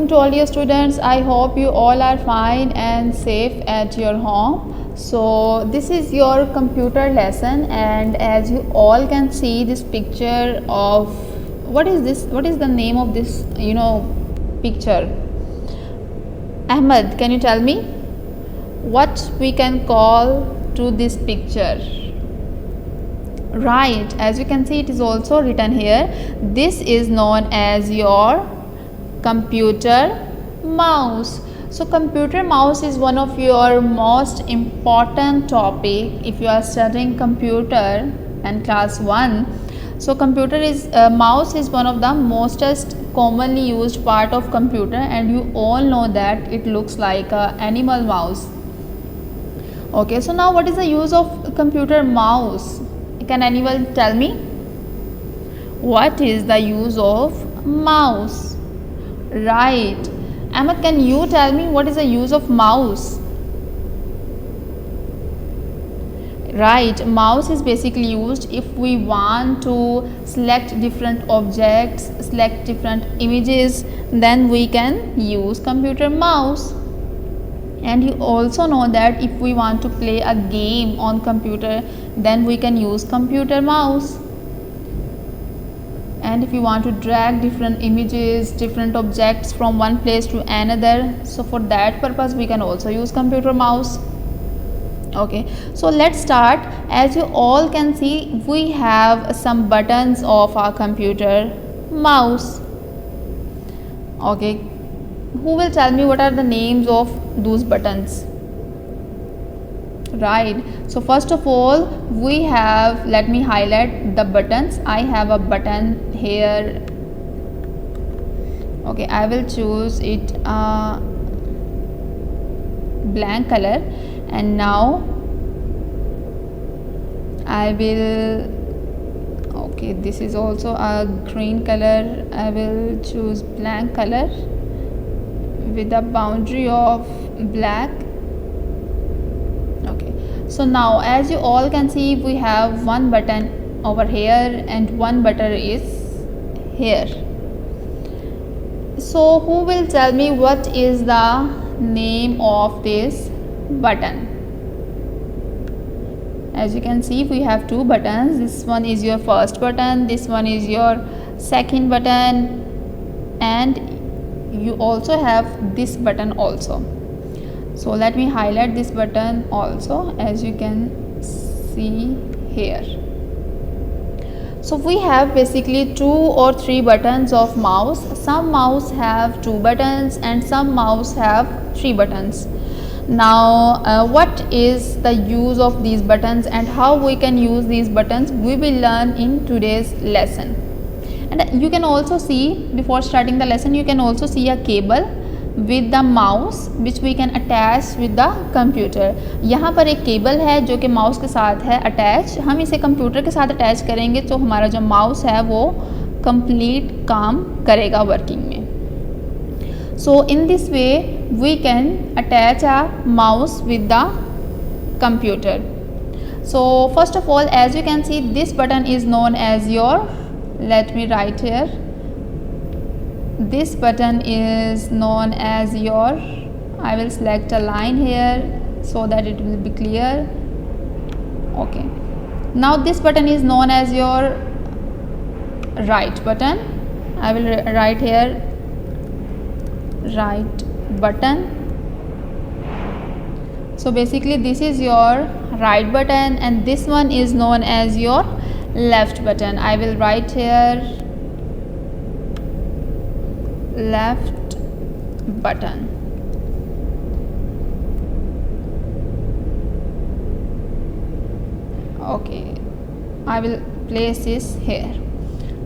afternoon to all your students. I hope you all are fine and safe at your home. So this is your computer lesson, and as you all can see this picture of what is this, what is the name of this picture? Ahmed, can you tell me what we can call to this picture? Right, as you can see it is also written here, this is known as your computer mouse. So computer mouse is one of your most important topic if you are studying computer and class 1. So computer is mouse is one of the mostest commonly used part of computer, and you all know that it looks like a animal mouse. Okay, so now what is the use of computer mouse? Can anyone tell me what is the use of mouse? Right, Ahmed, can you tell me what is the use of mouse? Right, mouse is basically used if we want to select different objects, select different images, then we can use computer mouse. And you also know that if we want to play a game on computer, then we can use computer mouse. And if you want to drag different images, different objects from one place to another, so for that purpose we can also use computer mouse. Okay, so let's start. As you all can see, we have some buttons of our computer mouse. Okay, who will tell me what are the names of those buttons? Right, so first of all we have, let me highlight the buttons. I have a button here. Okay, I will choose it blank color, and now I will, okay, this is also a green color. I will choose blank color with a boundary of black. Okay, so now as you all can see, we have one button over here and one button is here. So who will tell me what is the name of this button? As you can see, we have two buttons. This one is your first button, this one is your second button, and you also have this button also. So let me highlight this button also, as you can see here. So we have basically 2 or 3 buttons of mouse. Some mouse have 2 buttons and some mouse have 3 buttons. Now what is the use of these buttons and how we can use these buttons, we will learn in today's lesson. And you can also see, before starting the lesson, you can also see a cable with the mouse which we can attach with the computer. यहाँ पर एक cable है जो कि mouse के साथ है attach. हम इसे कंप्यूटर के साथ अटैच करेंगे तो हमारा जो माउस है वो कंप्लीट काम करेगा वर्किंग में. So in this way we can attach a mouse with the computer. So first of all, as you can see, this button is known as your, let me write here, this button is known as your, I will select a line here so that it will be clear. Okay, now this button is known as your right button. I will write here right button. So basically this is your right button and this one is known as your left button. I will write here left button. Okay, I will place this here.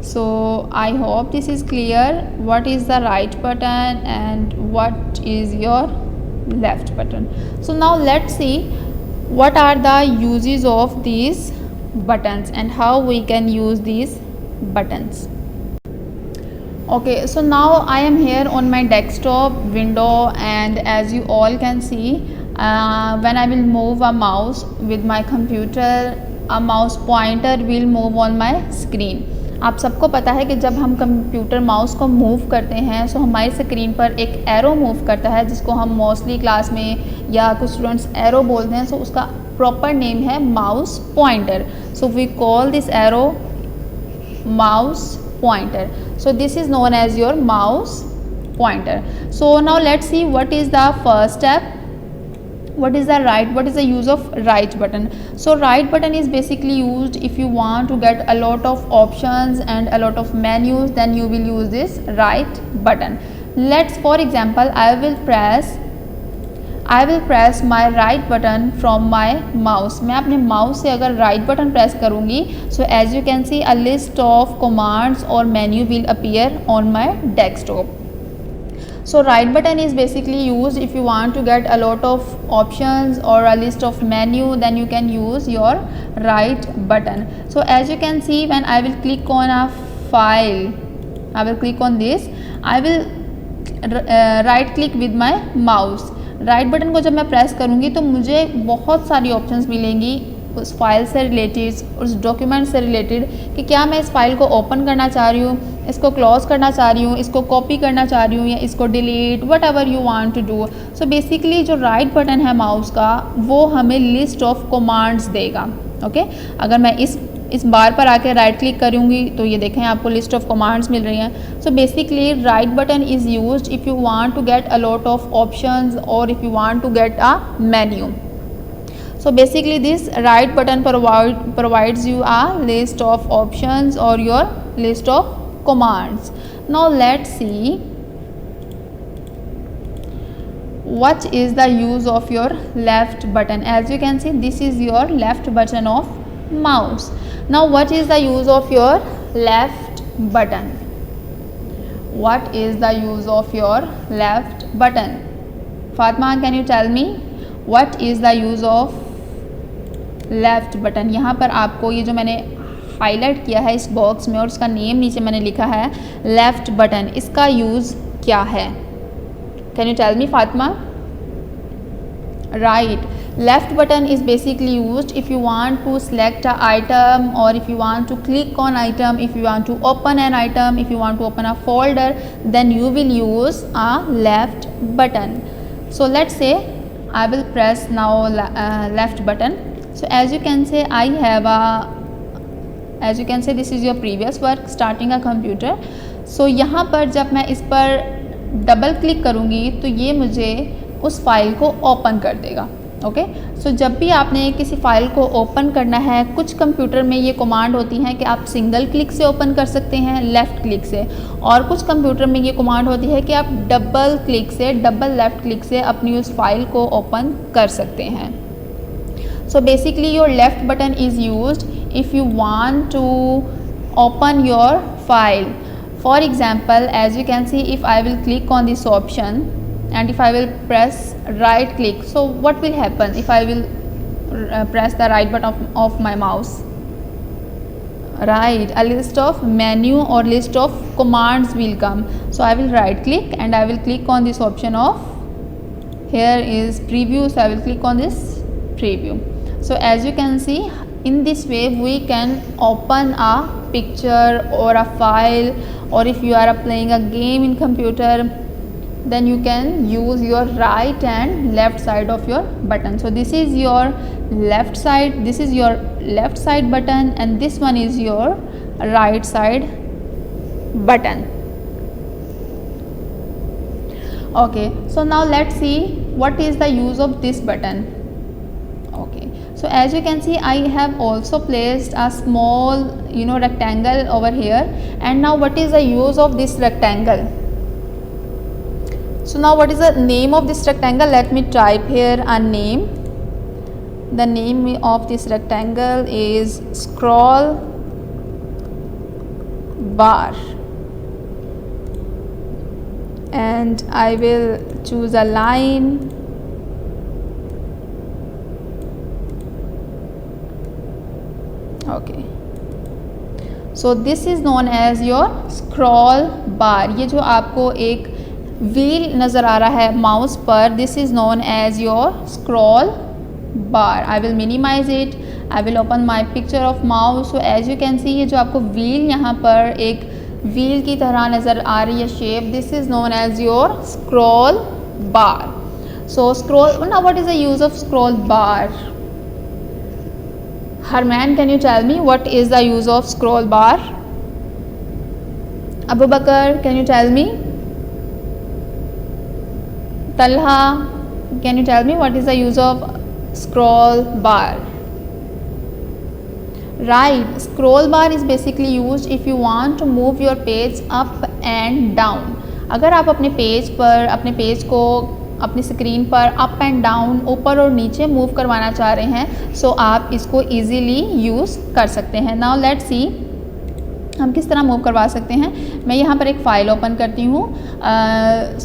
So I hope this is clear, what is the right button and what is your left button. So now let's see what are the uses of these buttons and how we can use these buttons. Okay, so now I am here on my desktop window, and as you all can see, when I will move a mouse with my computer, a mouse pointer will move on my screen. आप सबको पता है कि जब हम computer mouse को move करते हैं सो हमारी स्क्रीन पर एक एरो मूव करता है, जिसको हम मोस्टली क्लास में या कुछ स्टूडेंट्स एरो बोलते हैं। सो उसका प्रॉपर नेम है mouse pointer. So we call this arrow mouse pointer. So this is known as your mouse pointer. So now let's see what is the first step. What is the use of right button? So right button is basically used if you want to get a lot of options and a lot of menus, then you will use this right button. Let's, for example, I will press my right button from my mouse. मैं अपने mouse से अगर right button press करूँगी, so as you can see a list of commands or menu will appear on my desktop. So right button is basically used if you want to get a lot of options or a list of menu, then you can use your right button. So as you can see, when I will click on a file, I will click on this, I will right click with my mouse. Right button को जब मैं press करूँगी तो मुझे बहुत सारी options मिलेंगी उस फाइल से रिलेटेड, उस डॉक्यूमेंट से रिलेटेड, कि क्या मैं इस फाइल को ओपन करना चाह रही हूँ, इसको क्लोज करना चाह रही हूँ, इसको कॉपी करना चाह रही हूँ या इसको delete, whatever you want to do. So basically जो राइट बटन है माउस का वो हमें लिस्ट ऑफ कमांड्स देगा। ओके अगर मैं इस बार पर आकर राइट क्लिक करूँगी तो ये देखें आपको लिस्ट ऑफ कमांड्स मिल रही हैं। So basically right button is used if you want to get a lot of options और if you want to get a menu. So basically this right button provides you a list of options or your list of commands. Now let's see what is the use of your left button. As you can see, this is your left button of mouse. Now what is the use of your left button? What is the use of your left button? Fatma, can you tell me what is the use of left button? यहाँ पर आपको ये जो मैंने highlight किया है इस box में और उसका नेम नीचे मैंने लिखा है लेफ़्ट बटन, इसका यूज़ क्या है? Can you tell me Fatima? Right, left button is basically used if you want to select a item और if you want to click on item, if you want to open an item, if you want to open a folder, then you will use a left button. So let's say I will press now left button. So as you can say this is your previous work starting a computer. So यहाँ पर जब मैं इस पर double click करूँगी तो ये मुझे उस फाइल को ओपन कर देगा. ओके सो जब भी आपने किसी फ़ाइल को ओपन करना है, कुछ कंप्यूटर में ये कमांड होती हैं कि आप सिंगल क्लिक से ओपन कर सकते हैं लेफ़्ट क्लिक से, और कुछ कंप्यूटर में ये कमांड होती है कि आप डबल क्लिक से, डबल लेफ़्ट क्लिक से अपनी उस फाइल को ओपन कर सकते हैं. So basically your left button is used if you want to open your file. For example, as you can see, if I will click on this option and if I will press right click, so what will happen if I will press the right button of my mouse? Right, a list of menu or list of commands will come. So I will right click and I will click on this option of, here is preview, so I will click on this preview. So as you can see, in this way we can open a picture or a file, or if you are playing a game in computer, then you can use your right and left side of your button. So this is your left side, this is your left side button, and this one is your right side button. Okay, so now let's see what is the use of this button. Okay, so as you can see, I have also placed a small rectangle over here, and now what is the use of this rectangle? So now what is the name of this rectangle? Let me type here a name. The name of this rectangle is scroll bar, and I will choose a line. Okay, so this is known as your scroll bar. ये जो आपको एक wheel नज़र आ रहा है mouse पर, this is known as your scroll bar. I will minimize it I will open my picture of mouse. So as you can see, ये जो आपको व्हील यहाँ पर एक व्हील की तरह नज़र आ रही है shape, this is known as your scroll bar. So scroll, now what is the use of scroll bar? Harman, can you tell me what is the use of scroll bar? Abu Bakr, can you tell me? Talha, can you tell me what is the use of scroll bar? Right, scroll bar is basically used if you want to move your page up and down. अगर आप अपने page को अपनी screen पर up and down, ऊपर और नीचे move करवाना चाह रहे हैं, सो आप इसको ईजीली यूज़ कर सकते हैं। नाउ लेट्स सी हम किस तरह मूव करवा सकते हैं। मैं यहाँ पर एक फ़ाइल ओपन करती हूँ।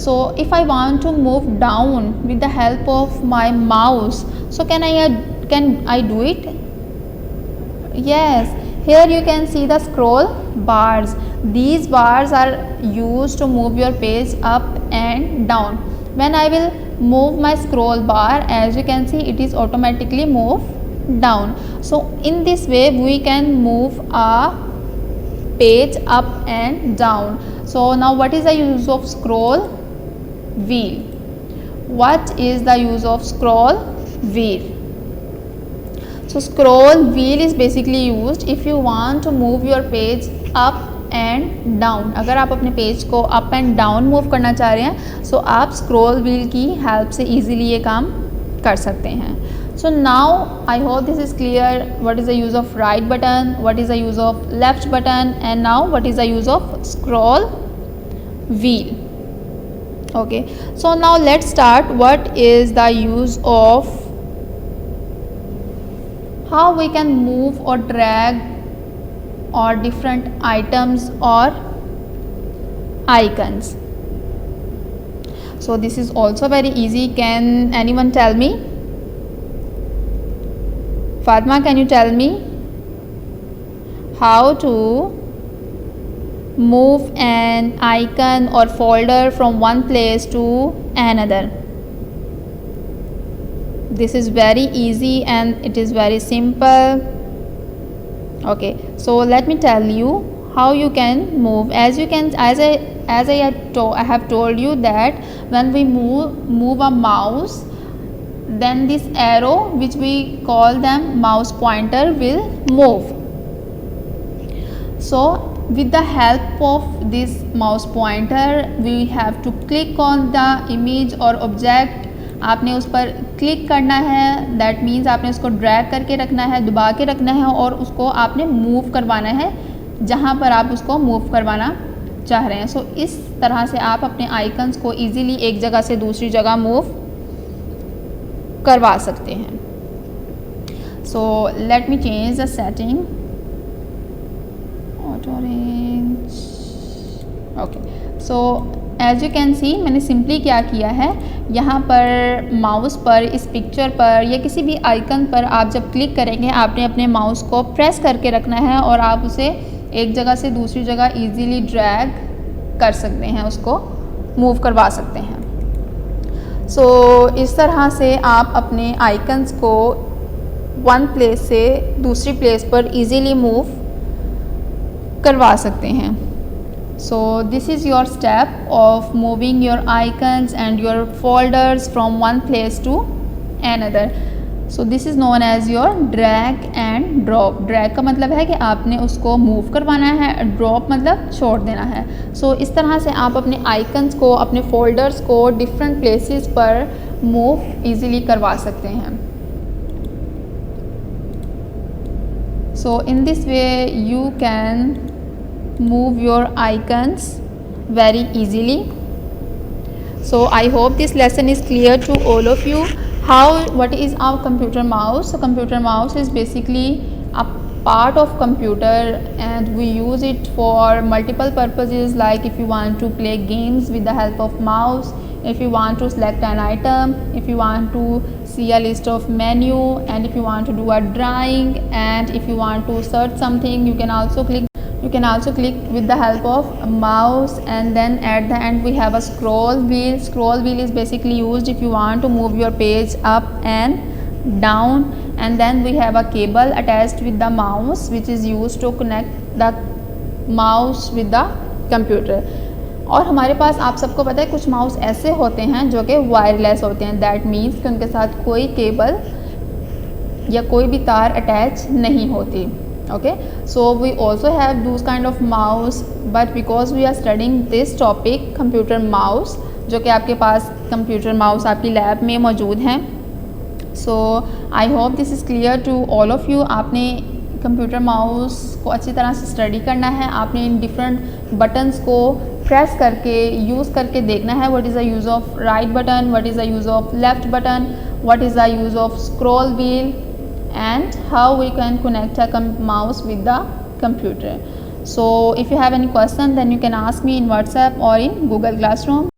So if I want to move down with the help of my mouse, so can I do it? Yes, here you can see the scroll bars. These bars are used to move your page up and down. When I will move my scroll bar, as you can see, it is automatically move down. So in this way we can move a page up and down. So now what is the use of scroll wheel? What is the use of scroll wheel? So scroll wheel is basically used if you want to move your page up and down. अगर आप अपने page को up and down move करना चाह रहे हैं, सो आप scroll wheel की हेल्प से इजीली ये काम कर सकते हैं। So now I hope this is clear what is the use of right button, what is the use of left button, and now what is the use of scroll wheel. Okay, so now let's start what is the use of how we can move or drag or different items or icons. So this is also very easy. Can anyone tell me? Fatma, can you tell me how to move an icon or folder from one place to another? This is very easy and it is very simple. Okay, so let me tell you how you can move. As I have told you that when we move a mouse, then this arrow, which we call them mouse pointer, will move. So with the help of this mouse pointer, we have to click on the image or object. आपने उस पर click करना है, that means आपने उसको drag करके रखना है, दबा के रखना है, और उसको आपने मूव करवाना है जहाँ पर आप उसको मूव करवाना चाह रहे हैं। सो इस तरह से आप अपने आइकन्स को इजीली एक जगह से दूसरी जगह मूव करवा सकते हैं। So let me change the setting, auto range. Okay, so as you can see, मैंने सिंपली क्या किया है, यहाँ पर माउस पर, इस पिक्चर पर या किसी भी आइकन पर आप जब क्लिक करेंगे, आपने अपने माउस को प्रेस करके रखना है और आप उसे एक जगह से दूसरी जगह इजीली ड्रैग कर सकते हैं, उसको मूव करवा सकते हैं। सो इस तरह से आप अपने आइकन्स को वन प्लेस से दूसरी प्लेस पर इजीली मूव करवा सकते हैं। So this is your step of moving your icons and your folders from one place to another. So this is known as your drag and drop. Drag का मतलब है कि आपने उसको मूव करवाना है, drop मतलब छोड़ देना है। So इस तरह से आप अपने icons को, अपने folders को different places पर मूव easily करवा सकते हैं। So in this way you can move your icons very easily. So I hope this lesson is clear to all of you. What is our computer mouse? So computer mouse is basically a part of computer and we use it for multiple purposes, like if you want to play games with the help of mouse, if you want to select an item, if you want to see a list of menu, and if you want to do a drawing, and if you want to search something, you can also click with the help of a mouse. And then at the end we have a scroll wheel. Scroll wheel is basically used if you want to move your page up and down. and then we have a cable attached with the mouse which is used to connect the mouse with the computer. और हमारे पास आप सबको पता है कुछ mouse ऐसे होते हैं जो कि वायरलेस होते हैं, दैट मीन्स कि उनके साथ कोई केबल या कोई भी तार अटैच नहीं होती. Okay, so we also have those kind of mouse, but because we are studying this topic computer mouse, जो कि आपके पास कंप्यूटर माउस आपकी लैब में मौजूद हैं. So I hope this is clear to all of you. आपने computer mouse को अच्छी तरह से स्टडी करना है. आपने इन डिफरेंट बटन्स को प्रेस करके यूज़ करके देखना है. What is the use of right button, what is the use of left button, what is the use of scroll wheel, and how we can connect a mouse with the computer. So if you have any question then you can ask me in WhatsApp or in Google Classroom.